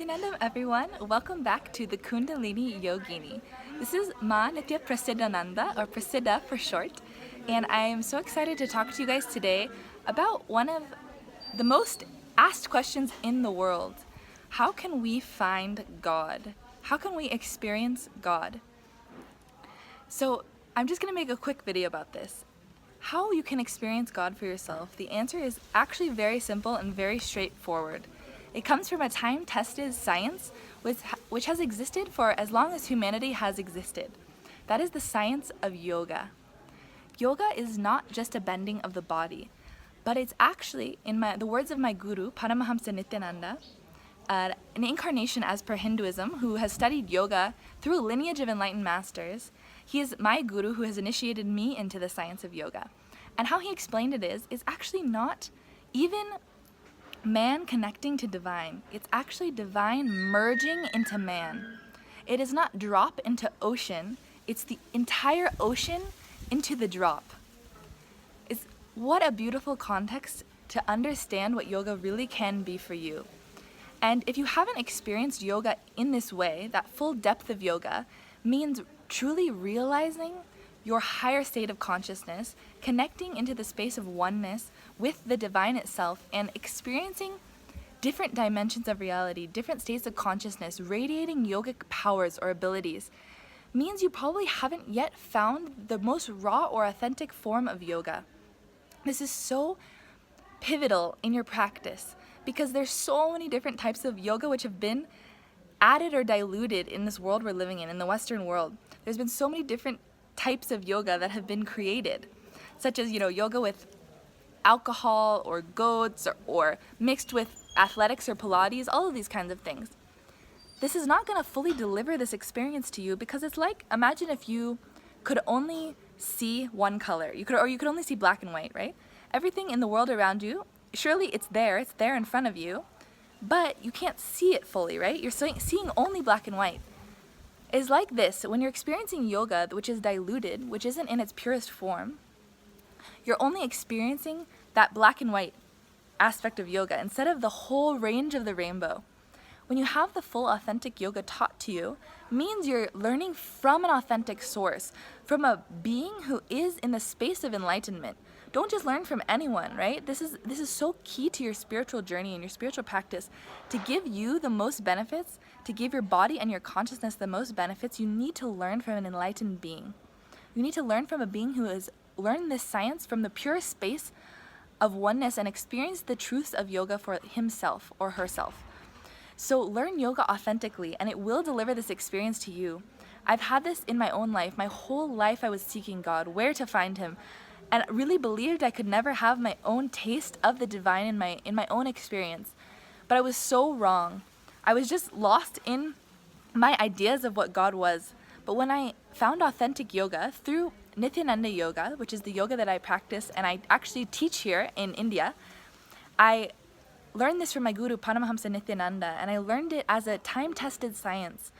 Nithyanandam everyone, welcome back to the Kundalini Yogini. This is Nithya Prasiddhananda, or Prasiddha for short, and I am so excited to talk to you guys today about one of the most asked questions in the world. How can we find God? How can we experience God? So I'm just going to make a quick video about this. How you can experience God for yourself? The answer is actually very simple and very straightforward. It comes from a time-tested science which has existed for as long as humanity has existed. That is the science of yoga. Yoga is not just a bending of the body, but it's actually, in the words of my guru, Paramahamsa Nithyananda, an incarnation as per Hinduism who has studied yoga through a lineage of enlightened masters. He is my guru who has initiated me into the science of yoga. And how he explained it is actually not even man connecting to divine. It's actually divine merging into man. It is not drop into ocean, it's the entire ocean into the drop. What a beautiful context to understand what yoga really can be for you. And if you haven't experienced yoga in this way, that full depth of yoga means truly realizing your higher state of consciousness, connecting into the space of oneness with the divine itself, and experiencing different dimensions of reality, different states of consciousness, radiating yogic powers or abilities, means you probably haven't yet found the most raw or authentic form of yoga. This is so pivotal in your practice because there's so many different types of yoga which have been added or diluted in this world we're living in the Western world. There's been so many different types of yoga that have been created, such as, yoga with alcohol or goats or mixed with athletics or Pilates, all of these kinds of things. This is not going to fully deliver this experience to you because it's like, imagine if you could only see one color. You could only see black and white, right? Everything in the world around you, surely it's there in front of you, but you can't see it fully, right? You're seeing only black and white. It's like this, when you're experiencing yoga, which is diluted, which isn't in its purest form, you're only experiencing that black and white aspect of yoga instead of the whole range of the rainbow. When you have the full authentic yoga taught to you, means you're learning from an authentic source, from a being who is in the space of enlightenment. Don't just learn from anyone, right? This is so key to your spiritual journey and your spiritual practice. To give you the most benefits, to give your body and your consciousness the most benefits, you need to learn from an enlightened being. You need to learn from a being who has learned this science from the pure space of oneness and experienced the truths of yoga for himself or herself. So learn yoga authentically and it will deliver this experience to you. I've had this in my own life. My whole life I was seeking God, where to find him, and really believed I could never have my own taste of the divine in my own experience. But I was so wrong. I was just lost in my ideas of what God was. But when I found authentic yoga through Nithyananda yoga, which is the yoga that I practice and I actually teach here in India, I learned this from my guru Paramahamsa Nithyananda, and I learned it as a time-tested science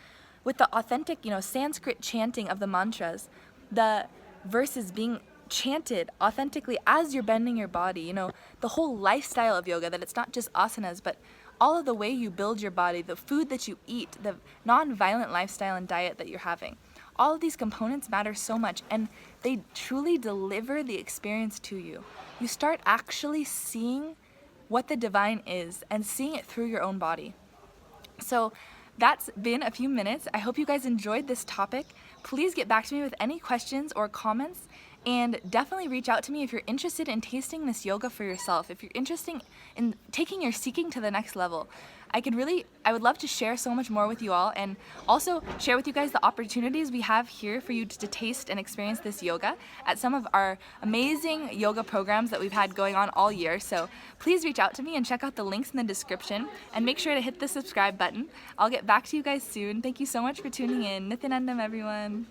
with the authentic, Sanskrit chanting of the mantras, the verses being chanted authentically as you're bending your body, the whole lifestyle of yoga, that it's not just asanas, but all of the way you build your body, the food that you eat, the non-violent lifestyle and diet that you're having. All of these components matter so much, and they truly deliver the experience to you. You start actually seeing what the divine is and seeing it through your own body. So that's been a few minutes. I hope you guys enjoyed this topic. Please get back to me with any questions or comments, and definitely reach out to me if you're interested in tasting this yoga for yourself, if you're interested in taking your seeking to the next level. I would love to share so much more with you all, and also share with you guys the opportunities we have here for you to taste and experience this yoga at some of our amazing yoga programs that we've had going on all year. So please reach out to me and check out the links in the description, and make sure to hit the subscribe button. I'll get back to you guys soon. Thank you so much for tuning in. Nithyanandam, everyone.